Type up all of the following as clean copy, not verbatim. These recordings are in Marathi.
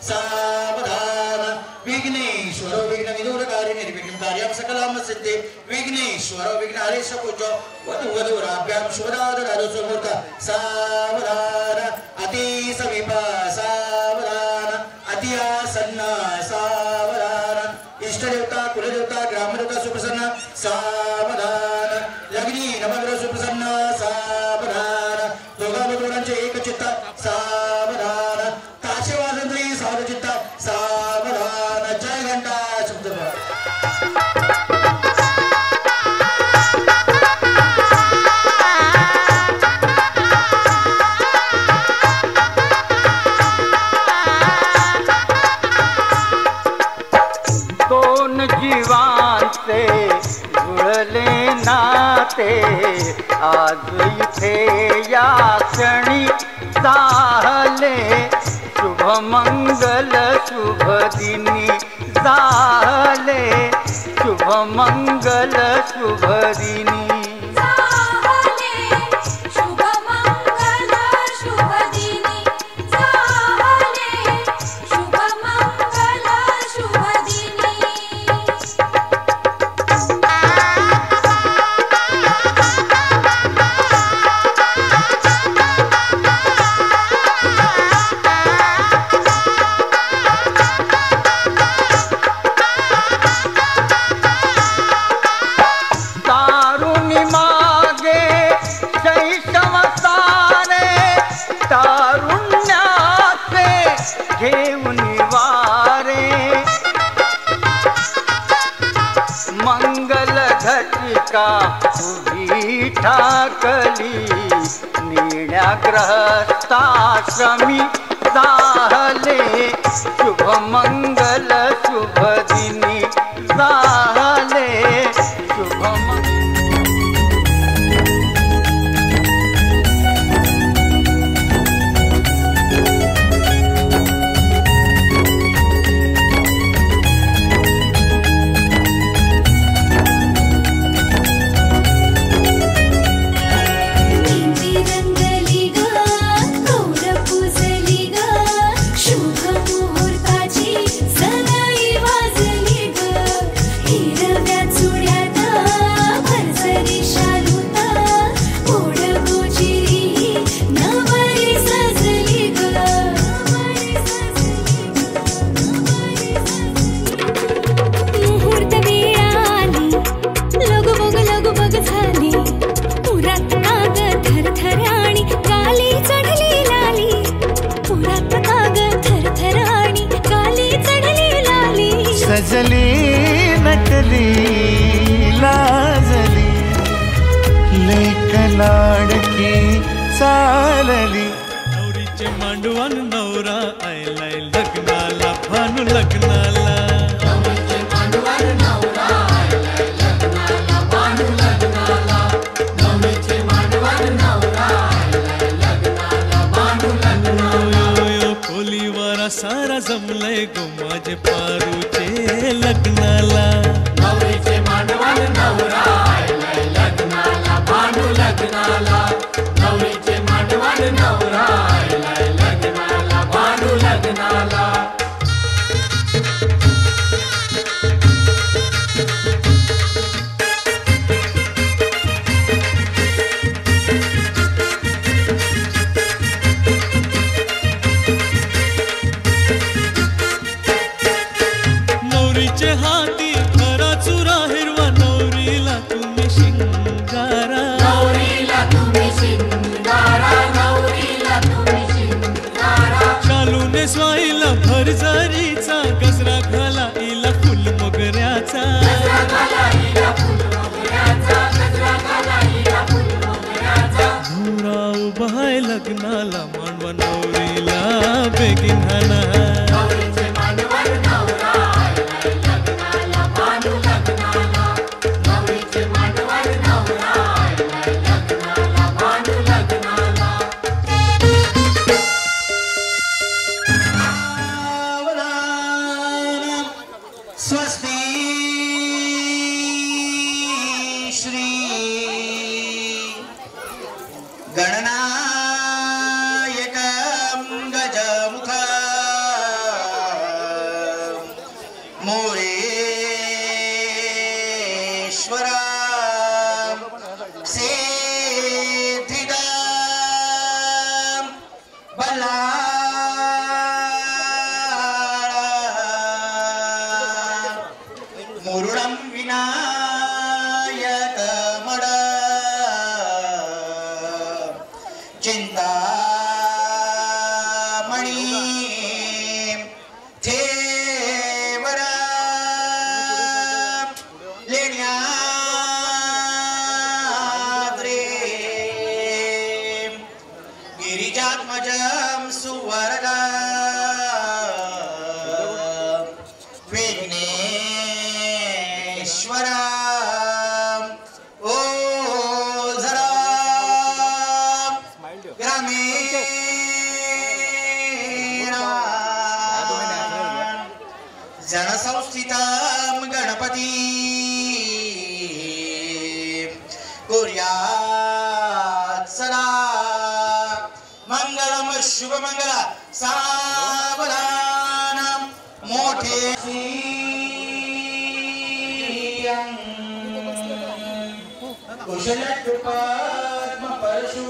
सावधान विघ्नेश्वरो विघ्नविदूरकारी निर्विघ्नं कार्यं सकलं सिद्धि विघ्नेश्वरो विघ्नहरेश पूज्यो वधूवधूराभ्यां शुभदादरादो सुमुहूर्त सावधान अति समीप सावधान अति आसन्न सावधान इष्टदेवता कुलदेवता ग्रामदेवता सुप्रसन्न सावधान लग्नी नवग्रह सुप्रसन्न सावधान दोघांचे एक चित्त सावधान ताशे वाजंत्री सावध चित्त सावधान जय घंटा शब्द दोन जीवांचे जुळले नाते आज इथे या क्षणी झाले शुभमंगल शुभदिनी झाले शुभमंगल शुभदिनी उभी ठाकली निळ्याग्रहस्थाश्रमी झाले शुभमंगल शुभदिनी झाले शुभमंगल सजली नटली लाजली लेक लाडकी चालली नवरीचे मांडवान नवरा आयलाय लग्नाला भानू लग्नाला नवरीचे मांडवान नवरा आयलाय लग्नाला भानू लग्नाला नवरीचे मांडवान नवरा आयलाय लग्नाला भानू लग्नाला कोलीवारा सारा जमलंय गो माझे पारूचे लग्नाला नवरीचे मांडवान नवरा आयलाय लग्नाला भानू लग्नाला नवरीचे मांडवान नवरा आयलाय लग्नाला भानू लग्नाला नवरीचे हाती खरा चुरा हिरवा नवरीला तुम्ही शिंगारा नवरीला तुम्ही शिंगारा नवरीला तुम्ही शिंगारा शालूने स्वाईला भरजरीचा गजरा घाला इला फुल मोगऱ्याचा गजरा घाला इला फुल मोगऱ्याचा गजरा घाला इला फुल मोगऱ्याचा नवरा उभा आहे लग्नाला मांडवा नवरीला बेगीन हाना नवरीचे मांडवान नवरा आयलाय लग्नाला भानू लग्नाला नवरीचे मांडवान नवरा आयलाय लग्नाला भानू लग्नाला स्वस्ति श्री गणनायकं गजमुख पद्मजं सुवरदा विघ्नेश्वरा ओ जरा जनसंस्थितं गणपति कुर्यात् सदा मंगलम शुभमंगल सावधान मोठे कुशल पद्म परशु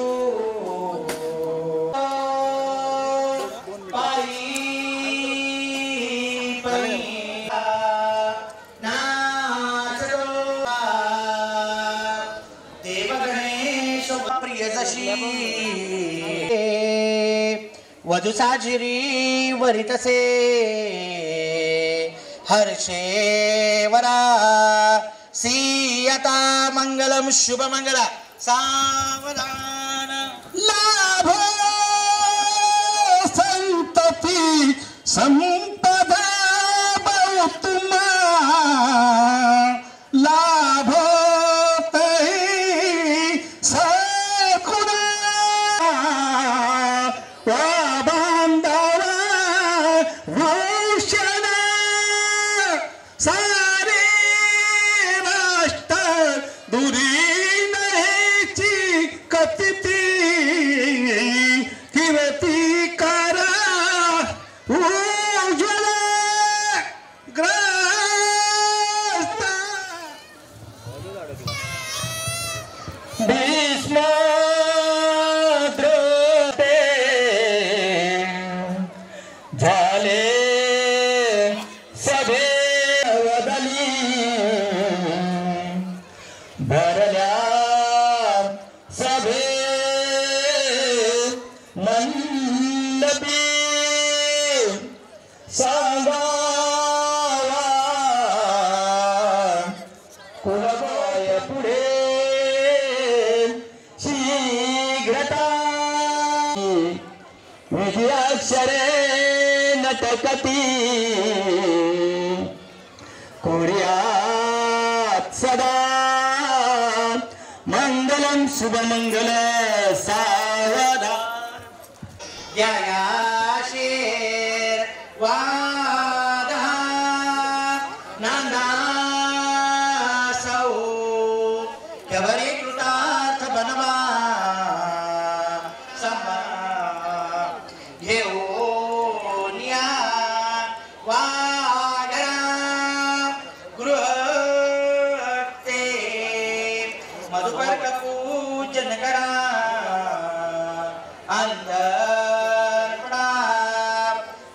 वधू साजिरी वरितसे हर्षे वरा सीयता मंगलम शुभमंगल सावधान लाभ संतति संपदा बहुतुमा लाभ नटकती कुर्यात् सदा मंगलम शुभमंगल सावधान यायाशीर वादा नांदासौ कवरे कृतार्थ बनवा पूजन करा अंधर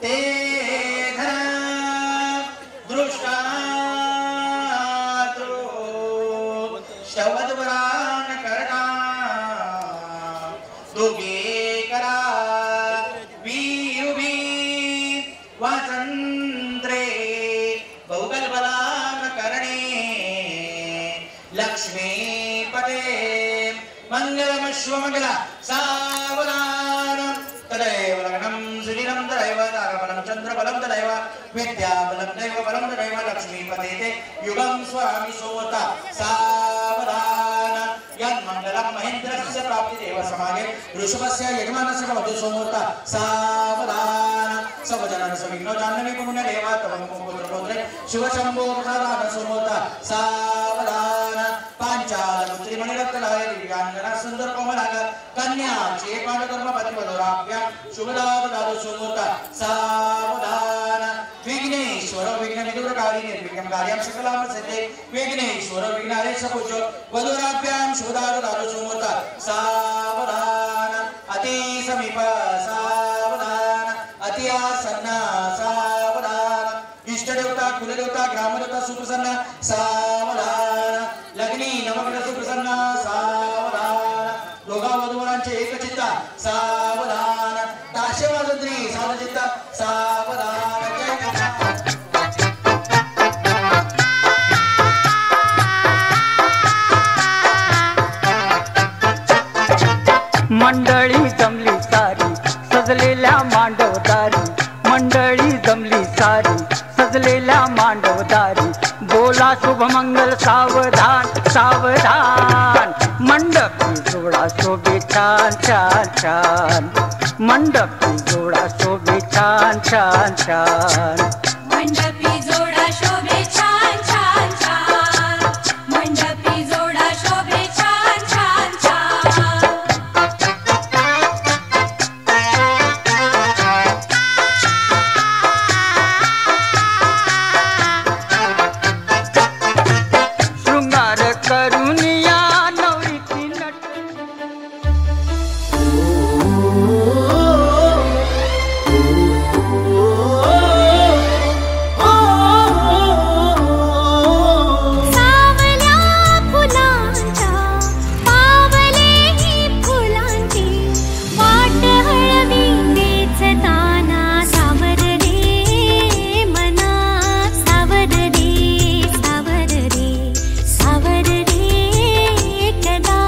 ते दृष्टा शवदवरान करना दोघे करा वीरुभी वाचंद्रे बहुगल बलान करणे लक्ष्मी मंगलम शुभमंगल सावधान तदैव लग्नं सुदिनं तदैव तारबलं चन्द्रबलं तदैव विद्याबलं दैव बलं तदैव लक्ष्मीपते ते युगं स्वामी सोता सावधान यन्मंगलं महेन्द्रस्य प्राप्तिदेव समागे ऋषभस्य यजमानस्य भवतु सोमोता सावधान सबजनन सविघ्नो जाह्नवी पुण्यदेव तव पुत्रपुत्रे शिवशम्भो प्रसादान सोमोता सावधान पांचाल पुत्रीमणिरत्नाय दिव्यांगना सुंदर कोमलाग कन्या चे पांडकर्म पति मधुराभ्या शुभदाद दादु सुमूर्ता सावधान विघ्नेश्वर विघ्न निदूरकारी निर्विघ्नं कार्यं सकलं सिद्धे विघ्नेश्वर विघ्नारेश पूज्य वधुराभ्यां शुभदाद दादु सुमूर्ता सावधान अति समीप सावधान अति आसन्न सावधान इष्ट देवता कुलदेवता ग्रामदेवता सुप्रसन्न सावधान लग्नी नवग्रह सुप्रसन्न सावधान दोघा वधूवरांचे एकचित्त सावधान ताशे वाजंत्री सावचित्त सावधान मंडळी जमली सारी सावधान मंडपी जोडा शोभे छान छान छान मंडपी जोडा शोभे छान छान छान मंडपी जोडा शोभे छान छान छान मंडपी जोडा शोभे छान छान छान शृंगार करून या नवरीची नट सावल्या फुलांच्या पावलेही फुलांची वाट हळवी वेचताना सावर रे मना सावर रे सावर रे सावर रे कदा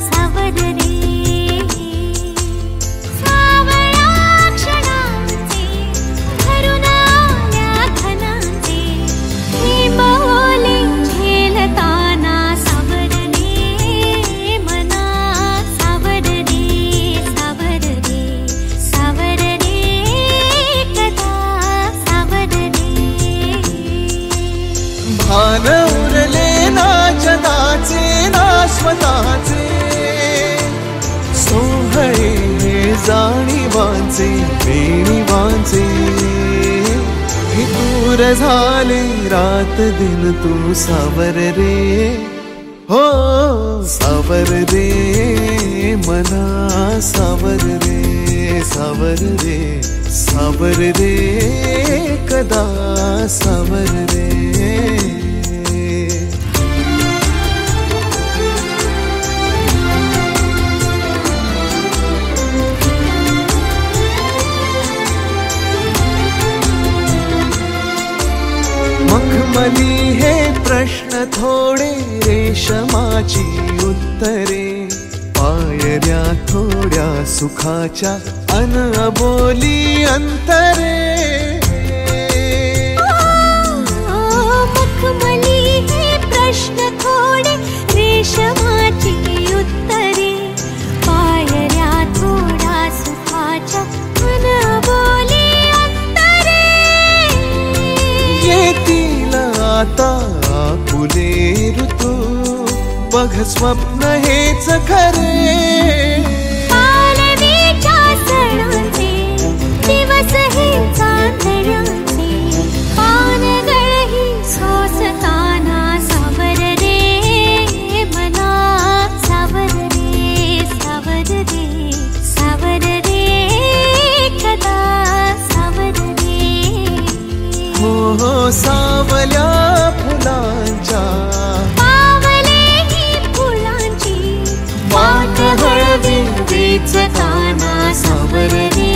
सावर रे सावळ्या क्षणांचे भरून आल्या घनांचे हे बोले झेलताना सावर रे मना सावर रे सावर रे सावर रे कदा सावर रे भान उरले ना जगाचे ना स्वतःचे सोहळे जाणीवांचे बेणीवांचे हे दूर झाले रात दिन तू सावर रे हो सावर रे मना सावर रे सावर रे सावर रे कदा सावर रे मखमली हे प्रश्न थोडे रेशमाची उत्तरे पायऱ्या थोड्या सुखाच्या अनबोली अंतरे मखमली हे प्रश्न थोडे रेशमाची उत्तरे पायऱ्या थोडा सुखाच्या अनबोली अंतरे येतील आता फुले ऋतू बघ स्वप्न हेच खरे पालवीच्या सणांचे दिवस हे चांदण्याचे पानगळही सोसताना सावर रे मना सावर रे सावर रे सावर रे कदा सावर रे हो हो सावल्या फुलांच्या पावलेही फुलांची वाट हळवी वेचताना सावर रे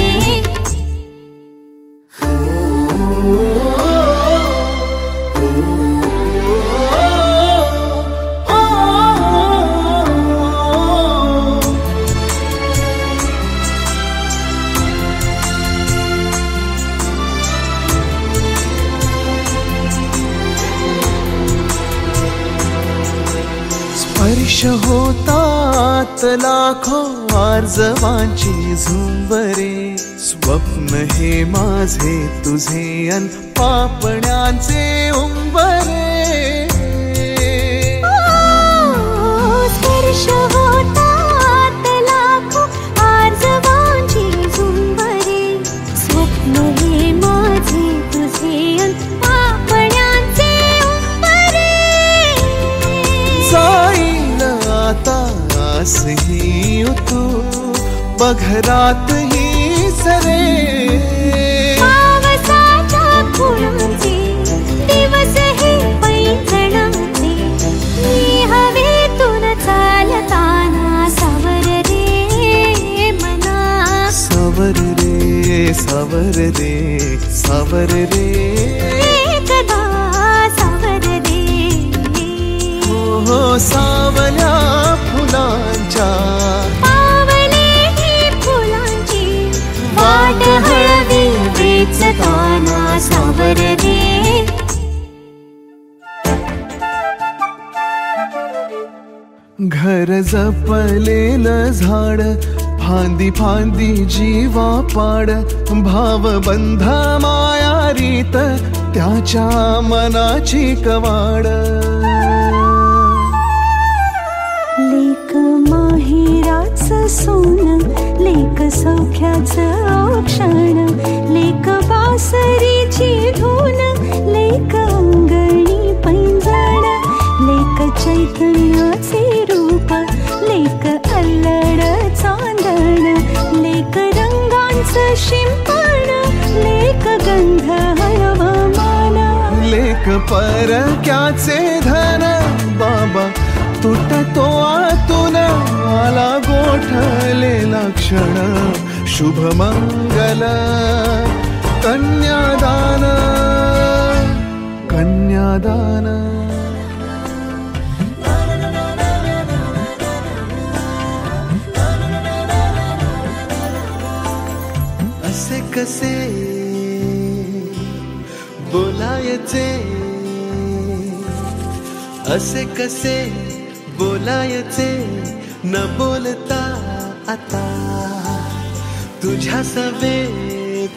स्पर्श होतात लाखो आर्जवांची झुंबरे स्वप्न हे माझे तुझे अन पापण्यांचे उंबरे स्पर्श होतात लाखो आर्जवांची झुंबरे स्वप्न हे माझे तुझे अन पापण्यांचे उंबरे जाईल आता आसही तू बघरात ही सरे पावसाच्या फुलांचे दिवस हे पैंजणाचे मी हवेतून चालताना सावर रे मना सावर रे सावर रे सावर रे कदा सावर रे हो सावल्या फुलांच्या पावलेही फुलांची वाट हळवी वेचताना सावर रे घर जपलेलं झाड फांदी फांदी जीवा पाड भाव बंध माया रीत त्याच्या मनाची कवाड लेक माहेराचं सोन लेक सौख्याचं औक्षण लेक बासरीची धून लेक अंगणी पैंजण लेक चैतन्याचे रूप लेक अल्लड चांदण लेक रंगांचं शिंपण लेक गंध हळवमान लेक परक्याचे धन बाबा तुटतो आतून आला गोठलेला क्षण शुभमंगल कन्यादान कन्यादान असे कसे बोलायचे असे कसे बोलायचे न बोलता आता तुझ्या सवे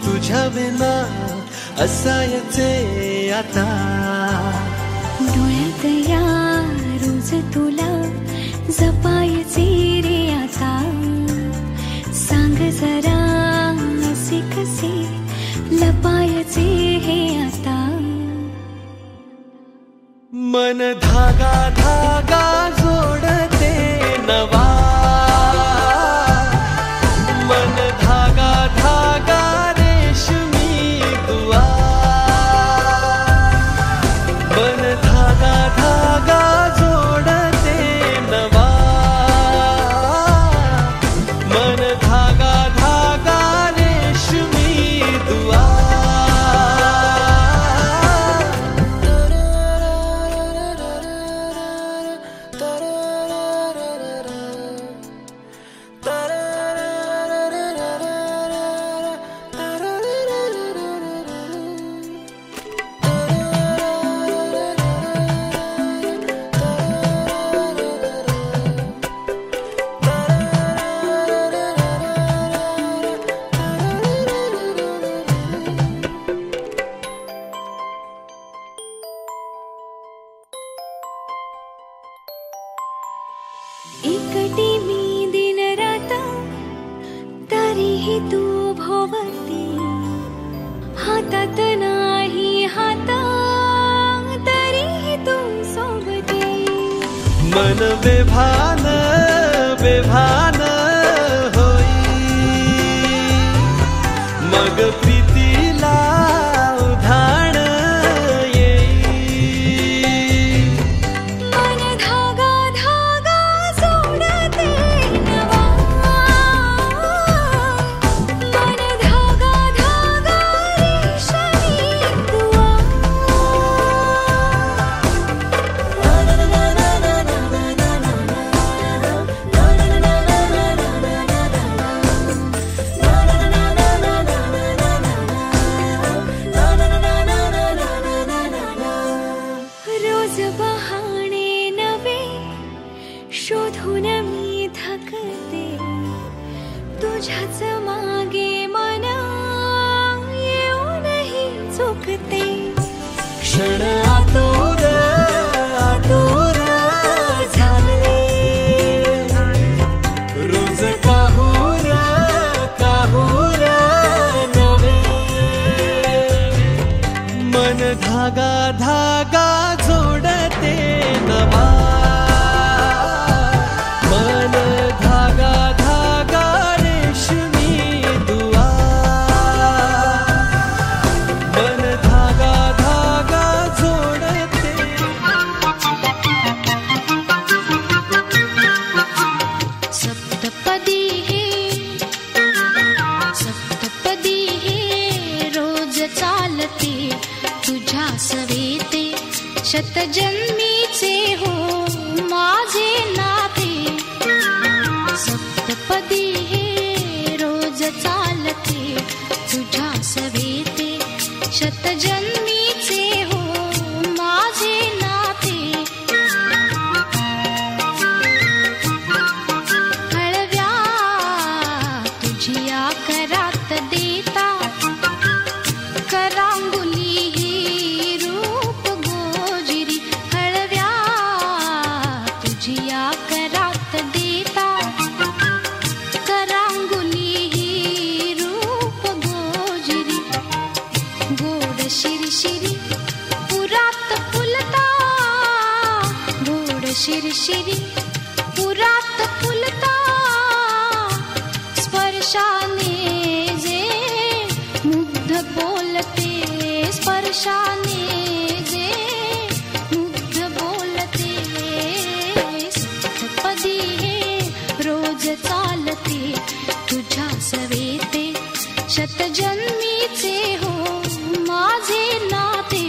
तुझ्या विना असायचे आता डोळ्यात या रोज तुला जपायचे रे आता सांग जरा असे कसे लपायचे हे आता मन धागा धागा जोडते नवा मन धागा धागा रेशमी दुआ मन धागा धागा जोडते नवा मन धागा धागा रेशमी दुआ एकटी मी दिन रात तरीही तू भोवती हातात नाही हात तरीही तू सोबती मन बेभान बेभान होई मग प्रीतीला उधाण येई मन धागा धागा जोडते नवा मन धागा धागा रेशमी दुआ रोज बहाणे नवे शोधून मी थकते तुझ्याच मागे मन येऊनही चुकते क्षण आतुर आतुर झाले रोज काहूर काहूर नवे मन धागा धागा जोडते नवा मन धागा धागा रेशमी दुआ मन धागा धागा जोडते सप्तपदी हे रोज चालते तुझ्या सवेते शतजन्मीचे हो माझे नाते सप्तपदी हे रोज चालते तुझ्या सवेते शतजन्मीचे हो माझे नाते करात देता करांगुली ही रूप गोजिरी गोड शिरशिरी पुरात फुलता गोड शिरशिरी पुरात फुलता स्पर्शाने जे मुग्ध बोलते स्पर्शाने जे मुग्ध बोलते पदी हे रोज चालते तुझ्या सवेते शतजन्मीचे हो माझे नाते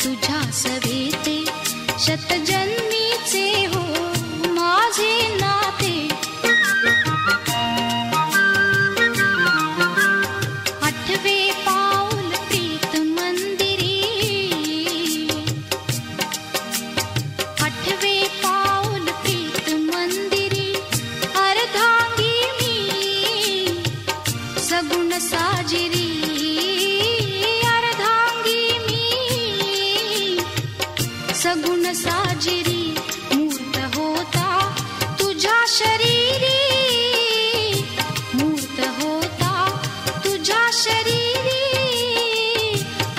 तुझ्या सवेते शतजन्मीचे हो माझे नाते आठवे पाऊल प्रीत मंदिरी आठवे पाऊल प्रीत मंदिरी अर्धांगी मी सगुण साजिरी सगुण साजिरी मूर्त होता तुझ्या शरीरी मूर्त होता तुझ्या शरीरी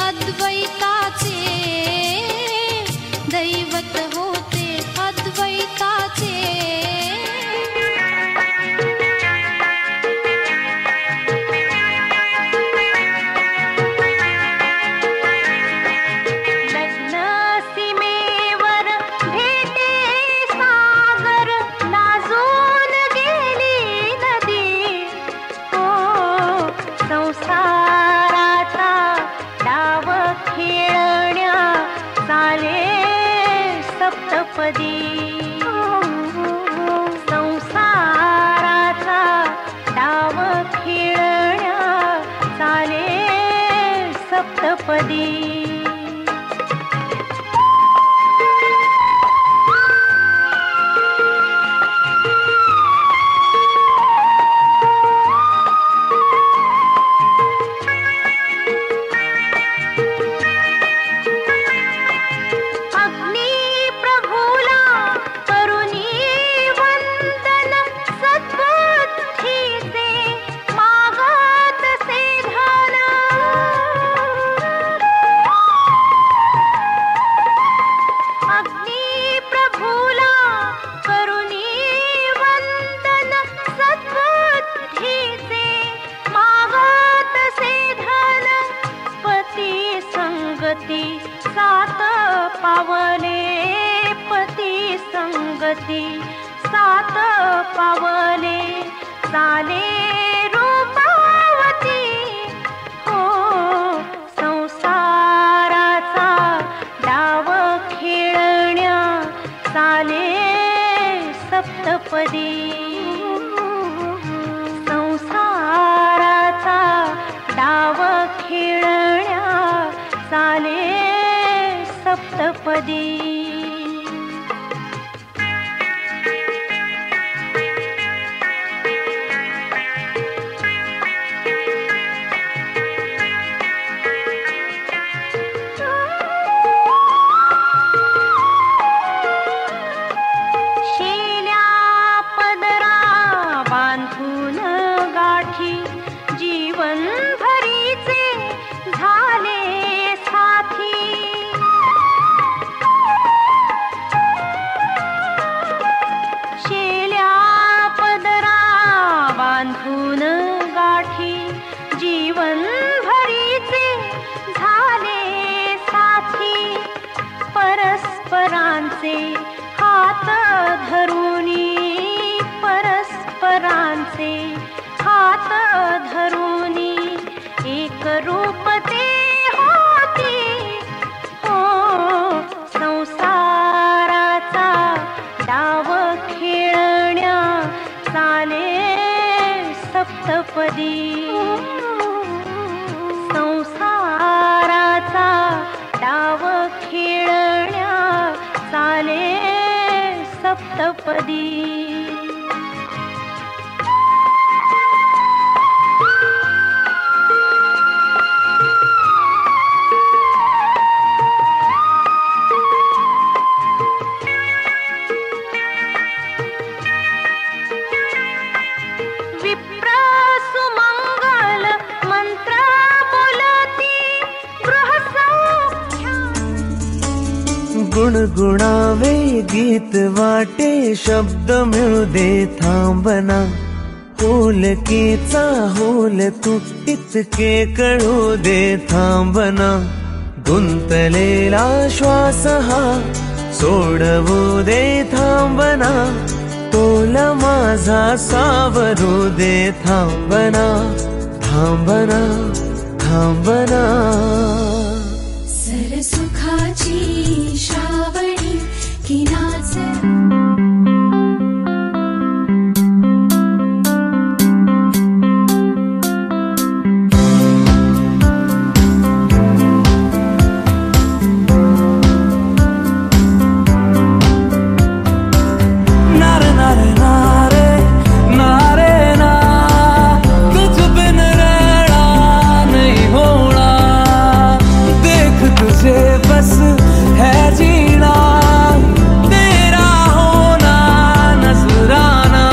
अद्वैताचे दैवत होते अद्वैताचे संसाराचा डाव खेळण्या चाले सप्तपदी सात पावले पती संगती सात पावले चाले रूपावती हो संसाराचा डाव खेळण्या चाले सप्तपदी संसाराचा डाव खेळण्या चाले सप्तपदी शेल्या पदरा बांधून गाठी जीवन भरीचे झाले साथी परस्परांचे हात धरुनी, परस्परांचे हात धरुनी एक रूप ते होती हो. संसाराचा डाव खेळण्या चाले सप्तपदी. संसाराचा डाव खेळण्या चाले सप्तपदी. गुणगुणावे गीत वाटे शब्द मिळू दे थांबना. होलकेचा होल तू इतके कळू दे थांबना. गुंतलेला श्वास हा सोडवू दे थांबना. तोला माझा सावरू दे थांबना. थांबना थांबना. सरसुखाची श्रावणी किनाच बस है जीना तेरा होना नजराना.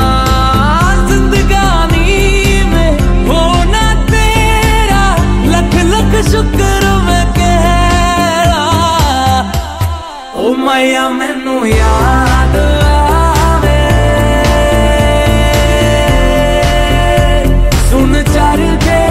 जिंदगानी में होना तेरा लख लख शुक्र मैं कहरा. ओ मैया मैनू याद आवे सुन चर के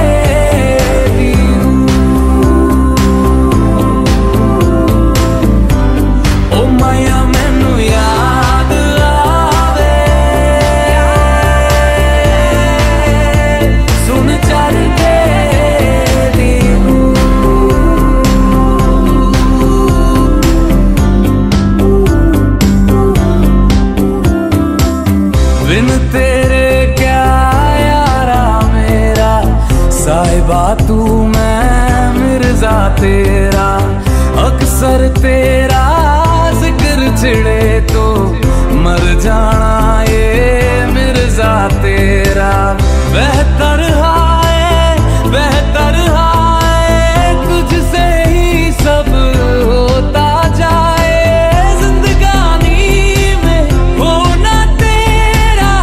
तू मैं मिर्जा तेरा. अक्सर तेरा जिक्र छिड़े तो मर जाना ये मिर्जा तेरा. बेहतर हाय तुझसे ही सब होता जाए. जिंदगानी में होना तेरा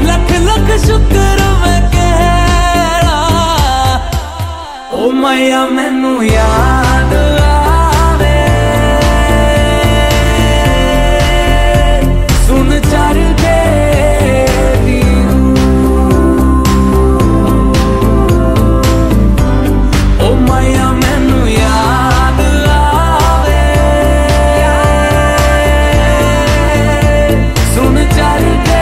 लख लख शुक्र मैं कहरा. ओ मैया मैनू याद आवे सुन चर के ओ मैया मैनू याद आवे सुन चर के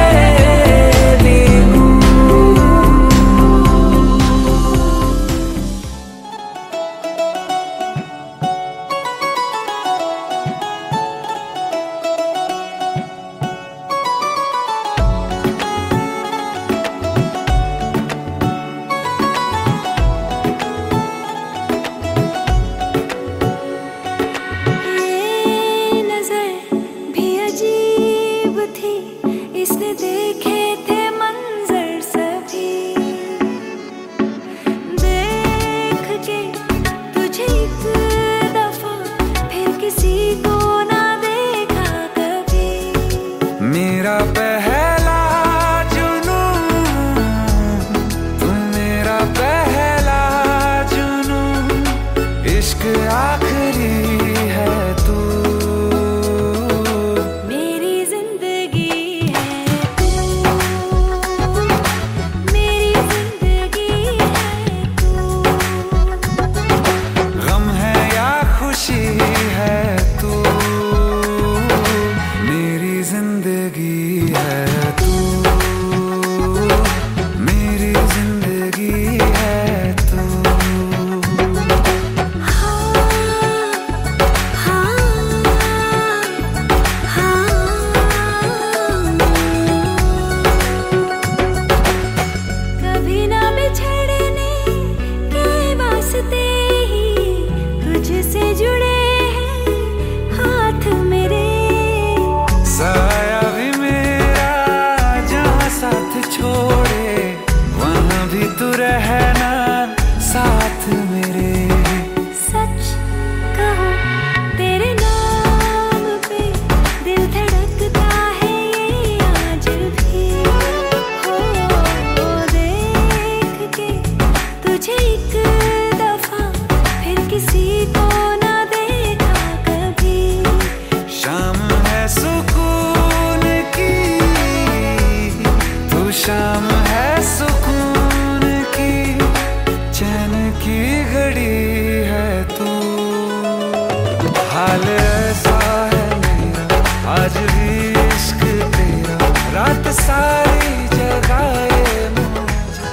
हाल ऐसा है मेरा आज भी इश्क तेरा रात सारी जगाए मुझे।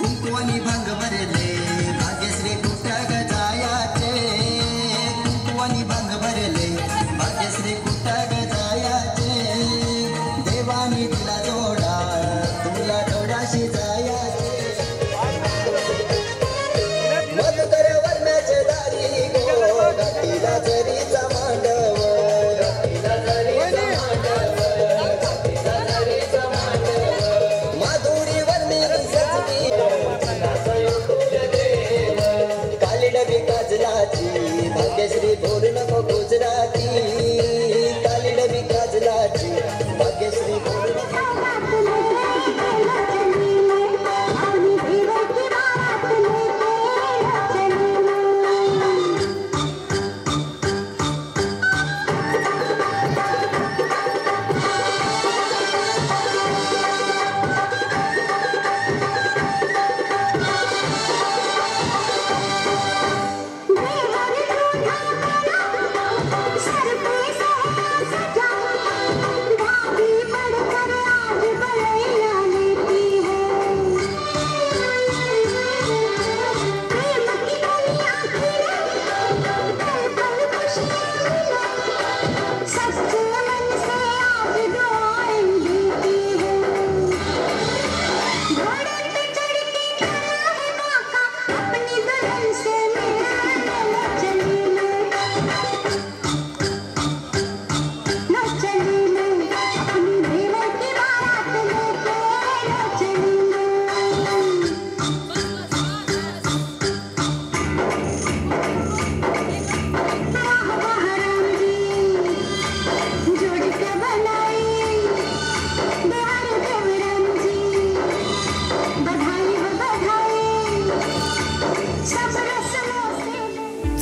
कुंकुवानी भंग भरले भाग्यश्री कुठं ग जायाचे कुंकुवानी भंग भरले भाग्यश्री कुठं ग जायाचे देवानी दिला जोडा तुला थोडाशी जायाचे मधुकर वर्णाचे दारी गो घाटीला जरीचा मांडव घाटीला जरीचा मांडव माधुरी वर्णी सजली काली डबी काजलाची भाग्यश्री बोल नको गुजराती काली डबी काजलाची भाग्यश्री बोल नको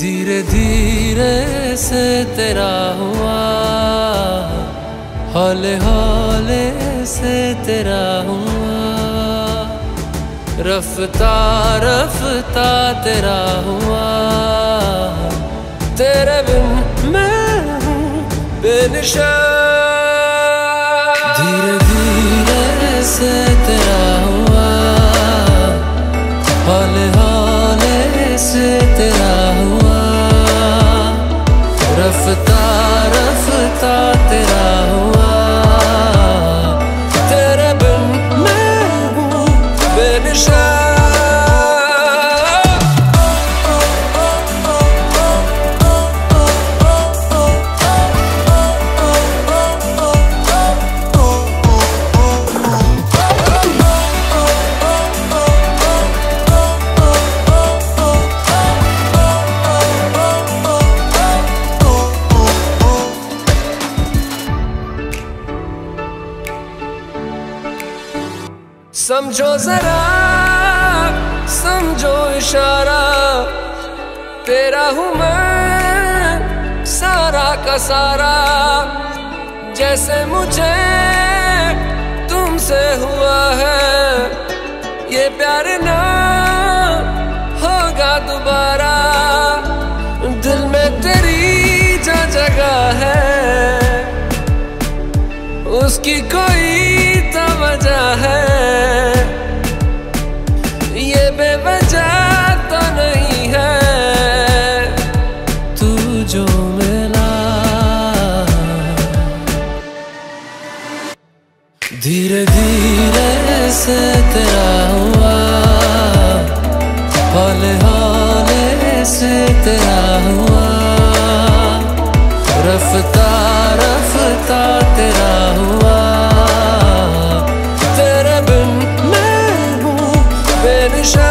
धीरे धीरे से तेरा हुआ हौले हौले से तेरा हुआ रफ्ता रफ्ता तेरा हुआ तेरे बिन मैं हूँ बेनिशा धीरे धीरे से तेरा हुआ हौले हौले से तेरा हुआ रफ्ता रफ्ता तेरा हुआ तेरे बिन मैं हूँ बेनिशा समझो जरा समझो इशारा तेरा हूँ मैं सारा का सारा जैसे मुझे तुमसे हुआ है ये प्यार ना होगा दोबारा दिल में तेरी जो जगह है उसकी कोई तो वजह है ये बेवजह तो नहीं है तू जो मिला धीरे धीरे से तेरा हुआ हौले हौले से तेरा हुआ रफ्ता रफ्ता तेरा हुआ तेरे बिन मैं हूँ बेनिशा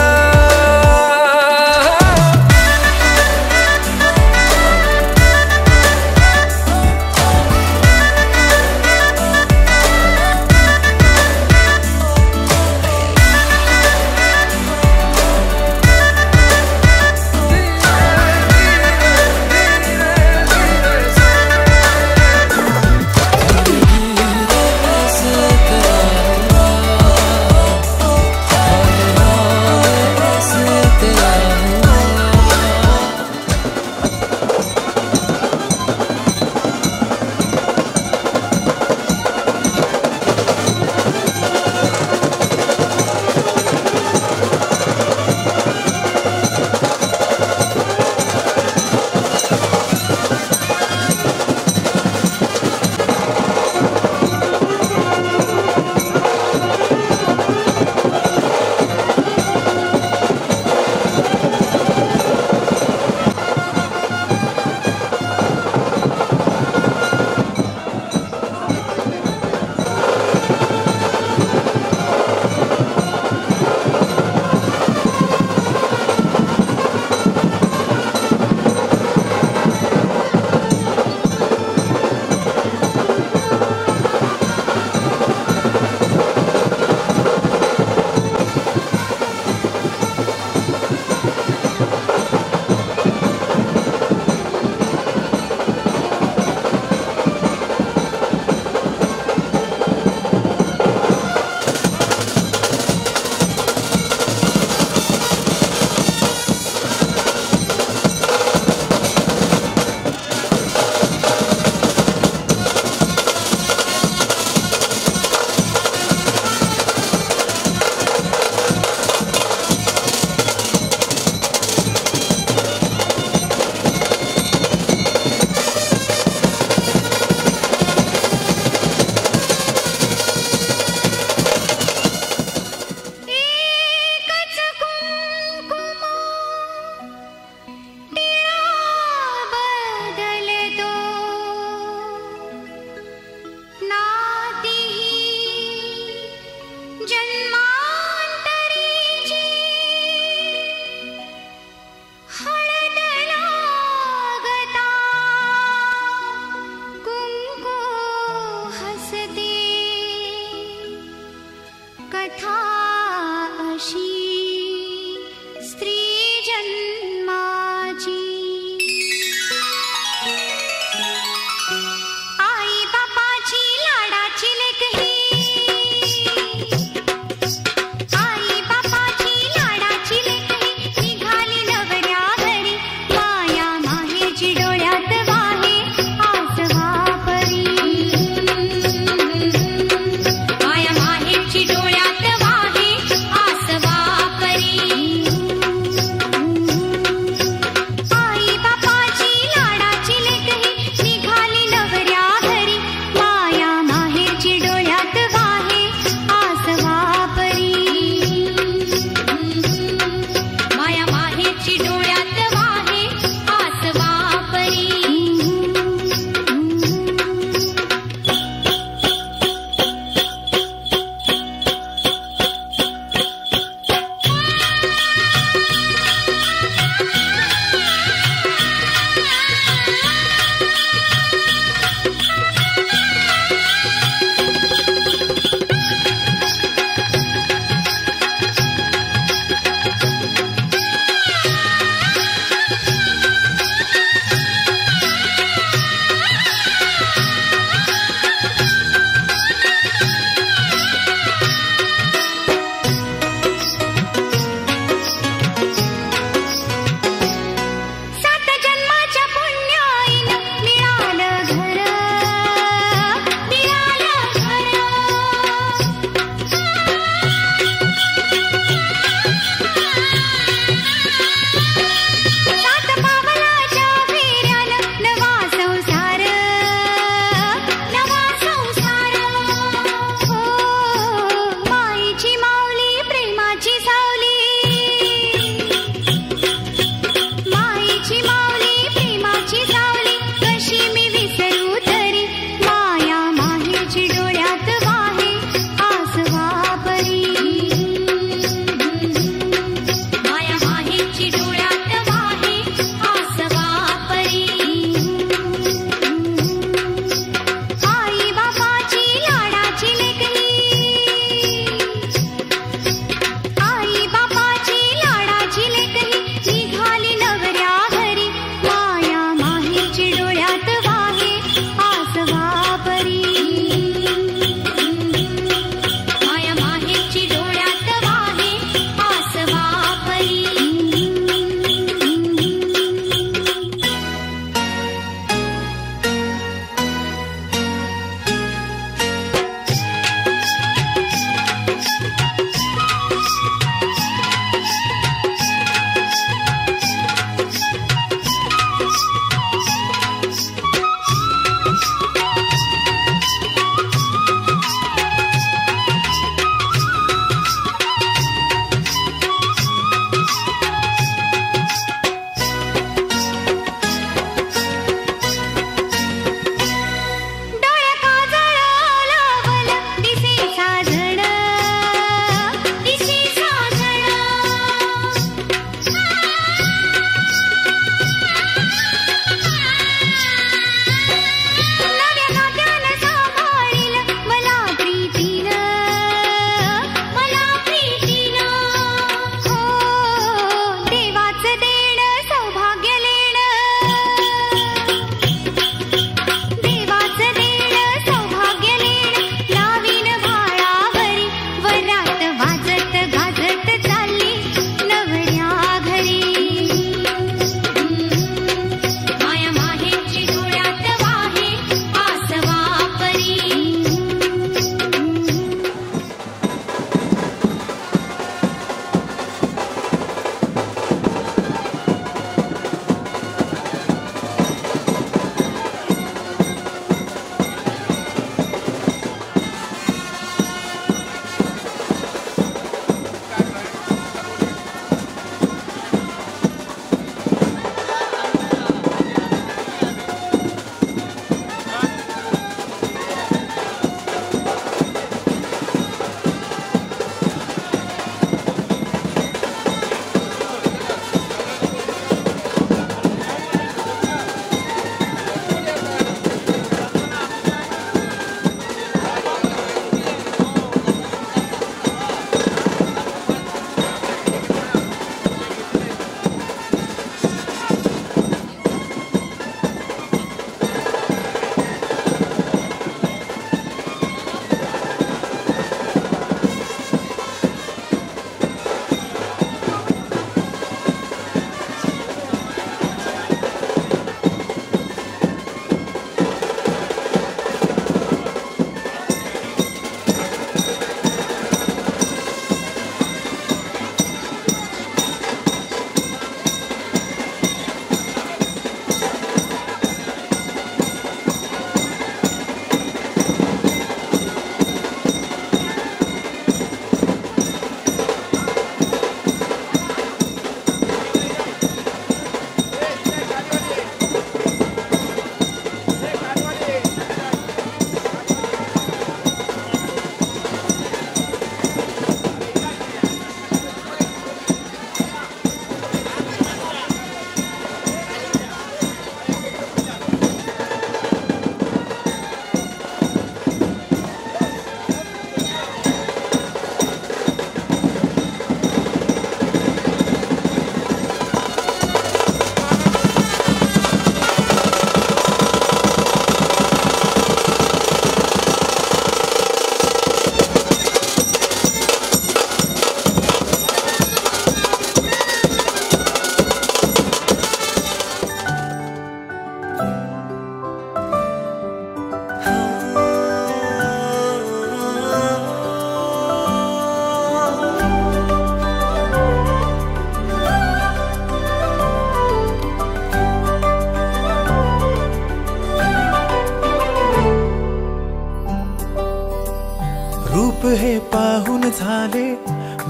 हे पाहून झाले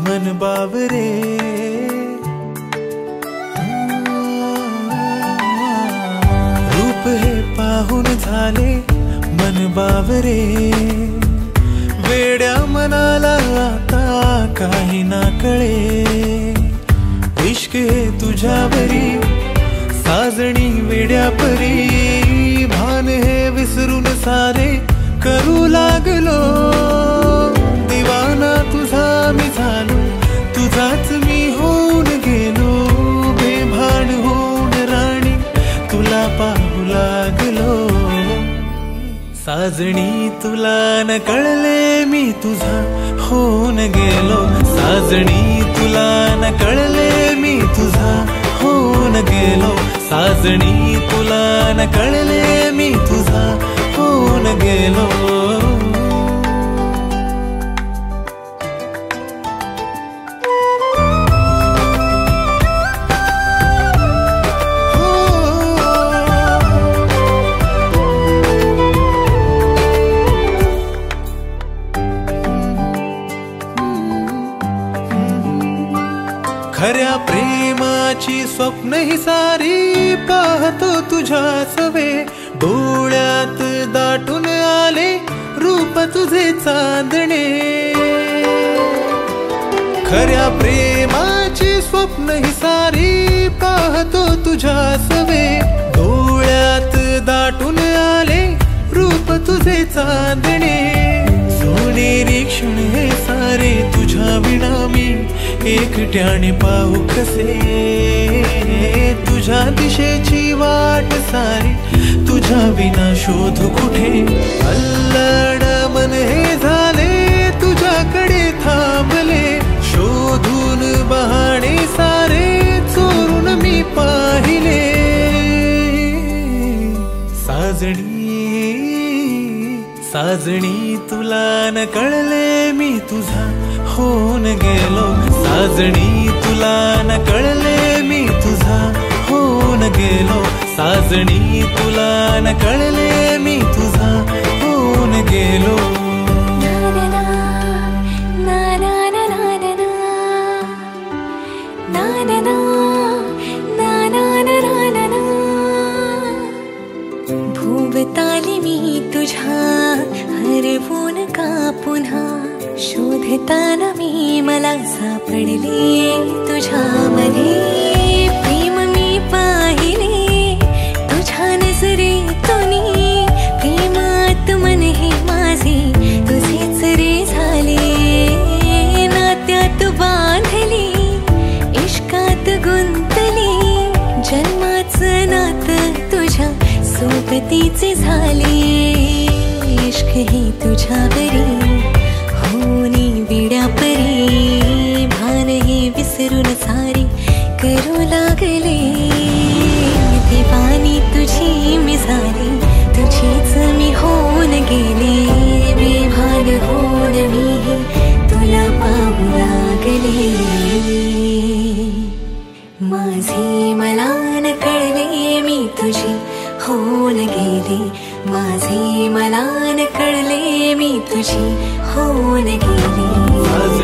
मन बावरे, रूप हे पाहून झाले मन बावरे, वेड्या मनाला आता काही ना कळे, इश्क हे तुझ्यावरी साजणी वेड्या परी, भान हे विसरून सारे करू लागलो, दिवाना तुझा मी झालो, तुझाच मी होऊन गेलो, बेभान होऊन राणी तुला पाहू लागलो, साजणी तुला न कळले मी तुझा होऊन गेलो, साजणी तुला न कळले मी तुझा होऊन गेलो साजणी तुला न कळले मी तुझा होऊन गेलो खऱ्या प्रेमाची स्वप्न ही सारी पाहतो तुझ्या सवे डोळ्यात दाटून आले रूप तुझे चांदणे खऱ्या प्रेमाची स्वप्न ही सारी पाहतो तुझ्या सवे डोळ्यात दाटून आले रूप तुझे चांदणे सोनेरी क्षण हे सारे तुझ्या विना मी एकट्याने पाहू कसे तुझ्या दिशेची वाट सारी तुझ्या विना शोध कुठे अल्लड मन हे झाले तुझ्याकडे थांबले शोधून बहाणे सारे चोरून मी पाहिले साजणी साजणी तुला न कळले मी तुझा होऊन गेलो साजणी तुला न कळले मी तुझा होऊन गेलो साजणी तुला न कळले मी तुझा होऊन गेलो भोवताली मी तुझ्या हरवून का पुन्हा शोधताना मी मला सापडले तुझ्यामध्ये प्रेम मी पाहिले तुझ्या नजरेतून प्रेमात मन हे माझे तुझेच रे झाले नात्यात बांधली इश्कात गुंतली जन्माचं नातं तुझ्या सोबतीचे झाले इश्क हे तुझ्यावरी होनी विड्या परी भान हे विसरून सारी करू लागले दिवानी तुझी मी झाली तुझीच मी होऊन गेले बेभान होऊन मी तुला पाहू लागले माझे मला न कळले मी तुझी होऊन गेले माझे मला न कळले मी तुझी होऊन गेले